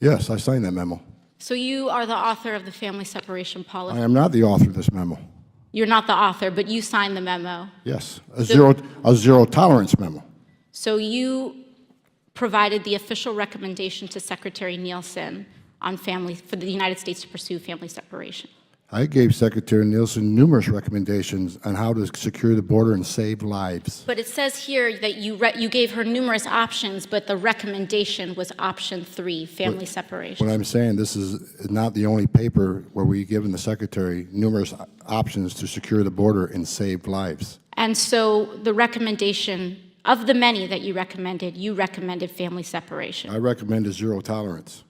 Yes, I signed that memo. So you are the author of the family separation policy? I am not the author of this memo. You're not the author, but you signed the memo. Yes, a zero tolerance memo. So you provided the official recommendation to Secretary Nielsen on for the United States to pursue family separation. I gave Secretary Nielsen numerous recommendations on how to secure the border and save lives. But it says here that you gave her numerous options, but the recommendation was option 3, family separation. What I'm saying, this is not the only paper where we've given the Secretary numerous options to secure the border and save lives. And so the recommendation, of the many that you recommended family separation. I recommended zero tolerance.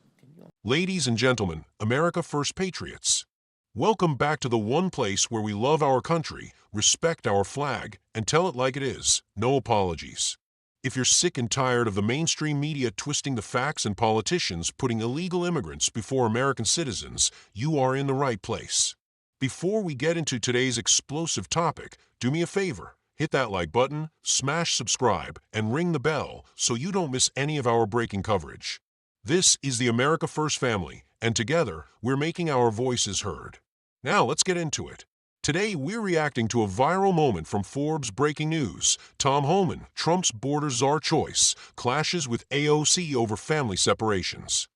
Ladies and gentlemen, America First Patriots, welcome back to the one place where we love our country, respect our flag, and tell it like it is. No apologies. If you're sick and tired of the mainstream media twisting the facts and politicians putting illegal immigrants before American citizens, you are in the right place. Before we get into today's explosive topic, do me a favor. Hit that like button, smash subscribe, and ring the bell so you don't miss any of our breaking coverage. This is the America First family, and together, we're making our voices heard. Now let's get into it. Today, we're reacting to a viral moment from Forbes breaking news. Tom Homan, Trump's Border Czar choice, clashes with AOC over family separations.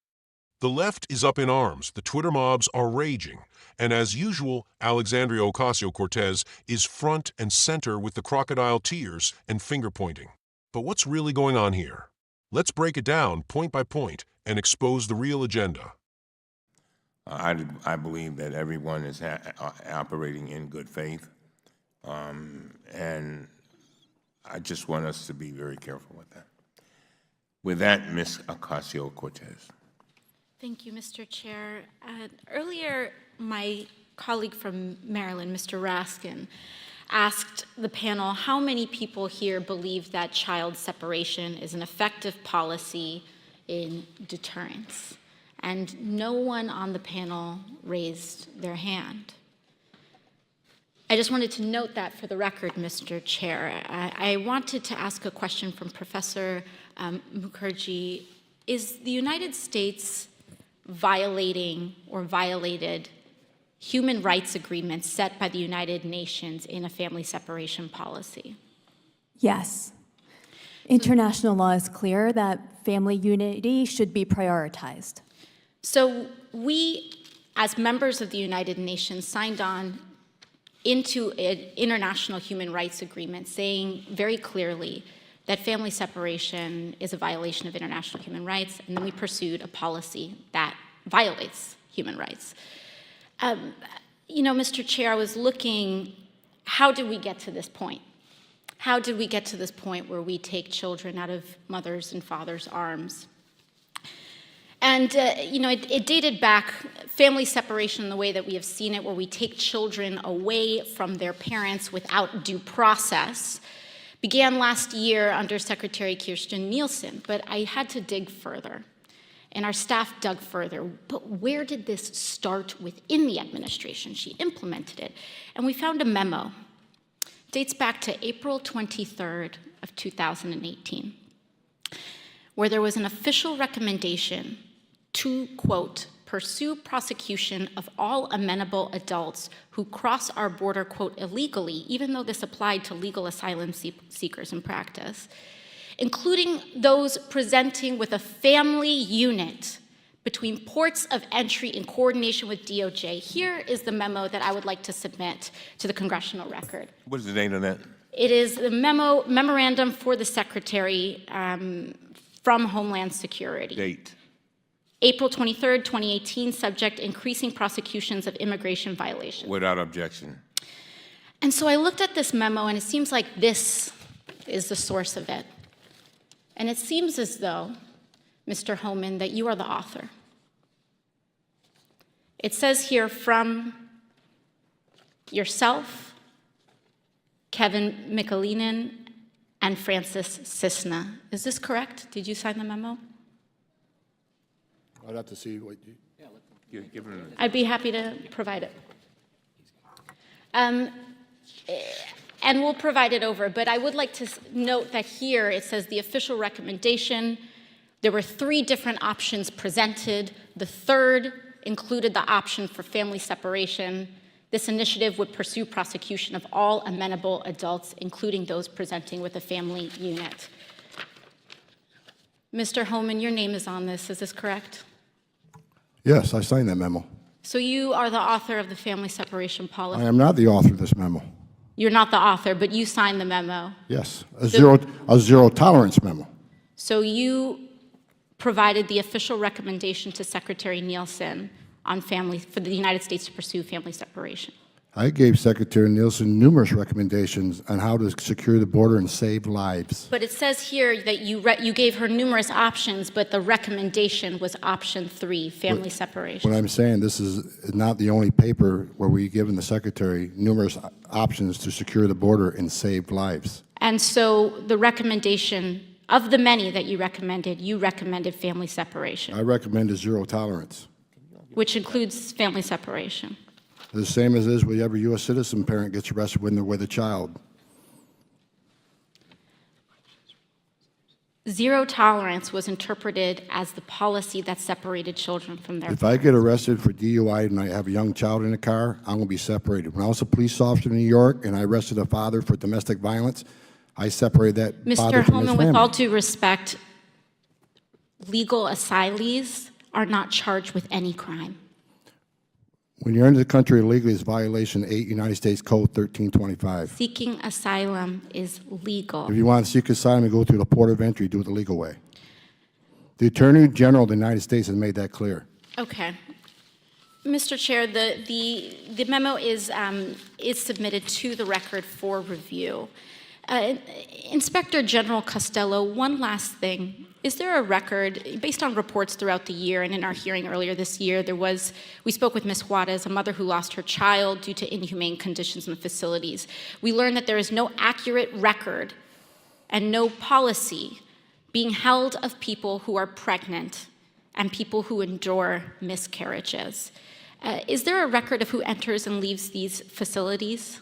The left is up in arms, the Twitter mobs are raging, and as usual, Alexandria Ocasio-Cortez is front and center with the crocodile tears and finger-pointing. But what's really going on here? Let's break it down point by point and expose the real agenda. I believe that everyone is operating in good faith, and I just want us to be very careful with that. With that, Ms. Ocasio-Cortez. Thank you, Mr. Chair. Earlier, my colleague from Maryland, Mr. Raskin, asked the panel how many people here believe that child separation is an effective policy in deterrence. And no one on the panel raised their hand. I just wanted to note that for the record, Mr. Chair. I wanted to ask a question from Professor Mukherjee. Is the United States violating or violated human rights agreements set by the United Nations in a family separation policy? Yes. International law is clear that family unity should be prioritized. So we, as members of the United Nations, signed on into an international human rights agreement saying very clearly that family separation is a violation of international human rights, and then we pursued a policy that violates human rights. You know, Mr. Chair, I was looking, how did we get to this point? How did we get to this point where we take children out of mothers' and fathers' arms? And, you know, it dated back, family separation in the way that we have seen it, where we take children away from their parents without due process, began last year under Secretary Kirstjen Nielsen, but I had to dig further, and our staff dug further. But where did this start within the administration? She implemented it, and we found a memo. It dates back to April 23rd of 2018, where there was an official recommendation to, quote, pursue prosecution of all amenable adults who cross our border, quote, illegally, even though this applied to legal asylum seekers in practice, including those presenting with a family unit between ports of entry in coordination with DOJ. Here is the memo that I would like to submit to the congressional record. What is the date on that? It is the memorandum for the Secretary from Homeland Security. Date. April 23rd, 2018, subject increasing prosecutions of immigration violations. Without objection. And so I looked at this memo, and it seems like this is the source of it. And it seems as though, Mr. Homan, that you are the author. It says here from yourself, Kevin Michalinen, and Francis Cisna. Is this correct? Did you sign the memo? I'd have to see what you... I'd be happy to provide it. And we'll provide it over, but I would like to note that here it says the official recommendation. There were 3 different options presented. The third included the option for family separation. This initiative would pursue prosecution of all amenable adults, including those presenting with a family unit. Mr. Homan, your name is on this, is this correct? Yes, I signed that memo. So you are the author of the family separation I policy? am not the author of this memo. You're not the author, but you signed the memo. Yes, a zero tolerance memo. So you provided the official recommendation to Secretary Nielsen on for the United States to pursue family separation. I gave Secretary Nielsen numerous recommendations on how to secure the border and save lives. But it says here that you gave her numerous options, but the recommendation was option 3, family separation. What I'm saying, this is not the only paper where we've given the Secretary numerous options to secure the border and save lives. And so the recommendation, of the many that you recommended family separation, I recommend zero tolerance. which includes family separation. The same as is with every U.S. citizen parent gets arrested when they're with a child. Zero tolerance was interpreted as the policy that separated children from their If I get arrested for DUI and I have a young child in the car, I'm going to be separated. When I was a police officer in New York and I arrested a father for domestic violence, I separated that father Mr. from his Homan, family. with all due respect, legal asylees are not charged with any crime. When you're into the country illegally, it's violation 8 United States Code 1325. Seeking asylum is legal. If you want to seek asylum, you go through the port of entry, do it the legal way. The Attorney General of the United States has made that clear. Okay. Mr. Chair, the memo is submitted to the record for review. Inspector General Costello, one last thing. Is there a record, based on reports throughout the year, and in our hearing earlier this year, we spoke with Ms. Juarez, a mother who lost her child due to inhumane conditions in the facilities. We learned that there is no accurate record and no policy being held of people who are pregnant and people who endure miscarriages. Is there a record of who enters and leaves these facilities?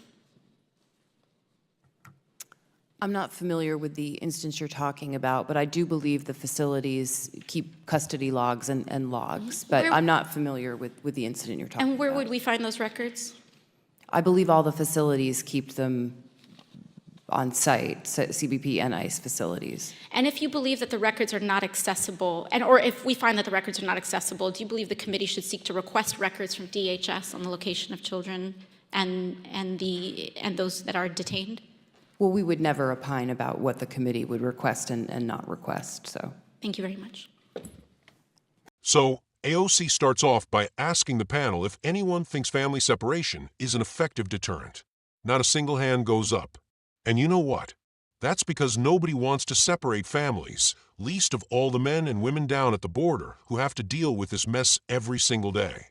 I'm not familiar with the instance you're talking about, but I do believe the facilities keep custody logs and logs, but I'm not familiar with the incident you're talking about. And where would we find those records? I believe all the facilities keep them on site, CBP and ICE facilities. And if you believe that the records are not accessible, or if we find that the records are not accessible, do you believe the committee should seek to request records from DHS on the location of children and those that are detained? Well, we would never opine about what the committee would request and not request, so. Thank you very much. So, AOC starts off by asking the panel if anyone thinks family separation is an effective deterrent. Not a single hand goes up. And you know what? That's because nobody wants to separate families, least of all the men and women down at the border who have to deal with this mess every single day.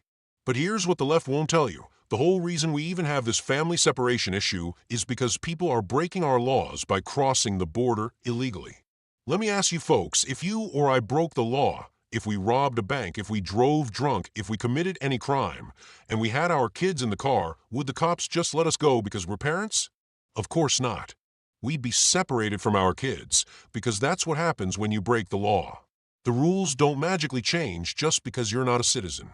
But here's what the left won't tell you. The whole reason we even have this family separation issue is because people are breaking our laws by crossing the border illegally. Let me ask you folks, if you or I broke the law, if we robbed a bank, if we drove drunk, if we committed any crime, and we had our kids in the car, would the cops just let us go because we're parents? Of course not. We'd be separated from our kids, because that's what happens when you break the law. The rules don't magically change just because you're not a citizen.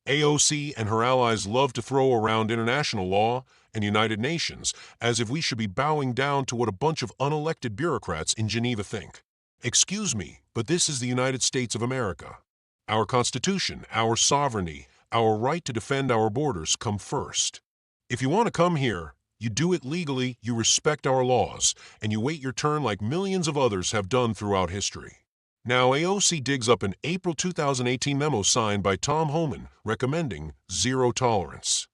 AOC and her allies love to throw around international law and United Nations as if we should be bowing down to what a bunch of unelected bureaucrats in Geneva think. Excuse me, but this is the United States of America. Our Constitution, our sovereignty, our right to defend our borders come first. If you want to come here, you do it legally, you respect our laws, and you wait your turn like millions of others have done throughout history. Now, AOC digs up an April 2018 memo signed by Tom Homan recommending zero tolerance.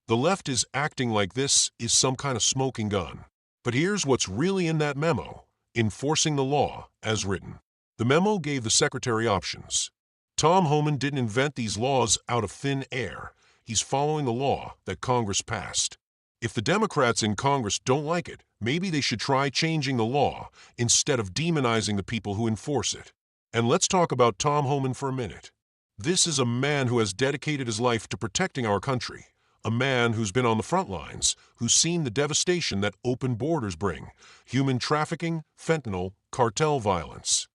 The left is acting like this is some kind of smoking gun. But here's what's really in that memo: enforcing the law as written. The memo gave the secretary options. Tom Homan didn't invent these laws out of thin air. He's following the law that Congress passed. If the Democrats in Congress don't like it, maybe they should try changing the law instead of demonizing the people who enforce it. And let's talk about Tom Homan for a minute. This is a man who has dedicated his life to protecting our country, a man who's been on the front lines, who's seen the devastation that open borders bring: human trafficking, fentanyl, cartel violence.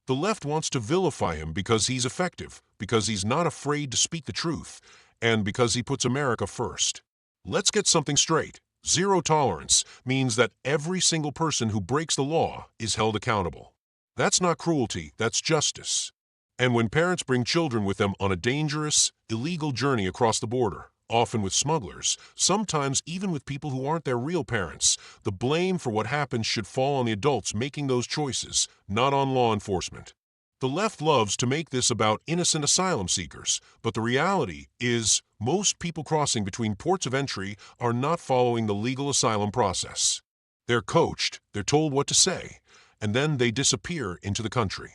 The left wants to vilify him because he's effective, because he's not afraid to speak the truth, and because he puts America first. Let's get something straight. Zero tolerance means that every single person who breaks the law is held accountable. That's not cruelty, that's justice. And when parents bring children with them on a dangerous, illegal journey across the border, often with smugglers, sometimes even with people who aren't their real parents, the blame for what happens should fall on the adults making those choices, not on law enforcement. The left loves to make this about innocent asylum seekers, but the reality is most people crossing between ports of entry are not following the legal asylum process. They're coached, they're told what to say, and then they disappear into the country.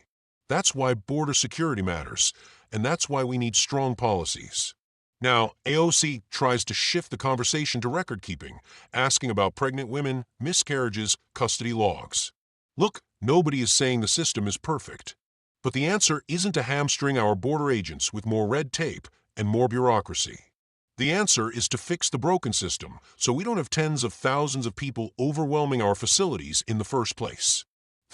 That's why border security matters, and that's why we need strong policies. Now, AOC tries to shift the conversation to record-keeping, asking about pregnant women, miscarriages, custody logs. Look, nobody is saying the system is perfect. But the answer isn't to hamstring our border agents with more red tape and more bureaucracy. The answer is to fix the broken system so we don't have tens of thousands of people overwhelming our facilities in the first place.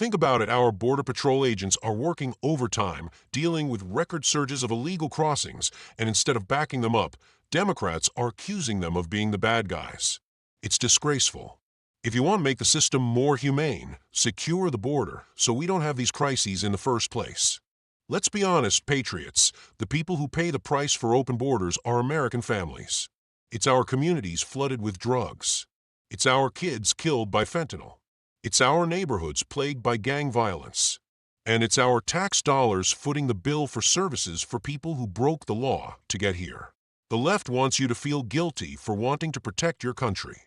Think about it, our Border Patrol agents are working overtime, dealing with record surges of illegal crossings, and instead of backing them up, Democrats are accusing them of being the bad guys. It's disgraceful. If you want to make the system more humane, secure the border so we don't have these crises in the first place. Let's be honest, patriots, the people who pay the price for open borders are American families. It's our communities flooded with drugs. It's our kids killed by fentanyl. It's our neighborhoods plagued by gang violence. And it's our tax dollars footing the bill for services for people who broke the law to get here. The left wants you to feel guilty for wanting to protect your country.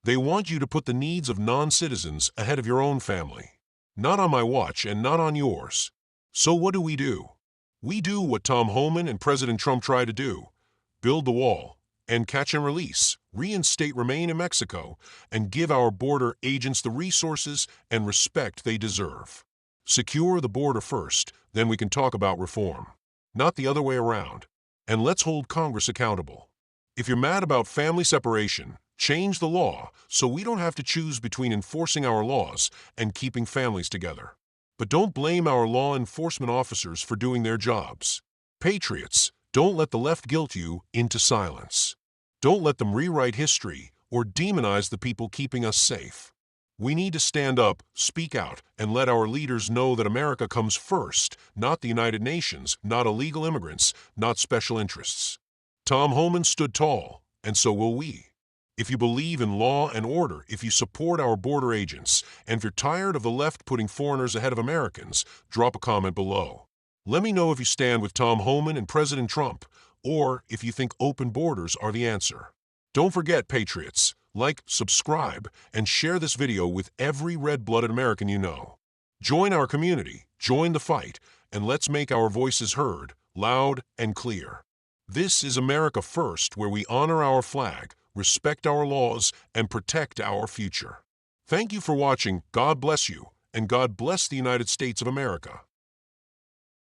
They want you to put the needs of non-citizens ahead of your own family. Not on my watch and not on yours. So what do? We do what Tom Homan and President Trump try to do. Build the wall, and catch and release, reinstate Remain in Mexico, and give our border agents the resources and respect they deserve. Secure the border first, then we can talk about reform. Not the other way around. And let's hold Congress accountable. If you're mad about family separation, change the law so we don't have to choose between enforcing our laws and keeping families together. But don't blame our law enforcement officers for doing their jobs. Patriots, don't let the left guilt you into silence. Don't let them rewrite history or demonize the people keeping us safe. We need to stand up, speak out, and let our leaders know that America comes first, not the United Nations, not illegal immigrants, not special interests. Tom Homan stood tall, and so will we. If you believe in law and order, if you support our border agents, and if you're tired of the left putting foreigners ahead of Americans, drop a comment below. Let me know if you stand with Tom Homan and President Trump, or if you think open borders are the answer. Don't forget, patriots, like, subscribe, and share this video with every red-blooded American you know. Join our community, join the fight, and let's make our voices heard, loud and clear. This is America First, where we honor our flag, respect our laws, and protect our future. Thank you for watching. God bless you, and God bless the United States of America.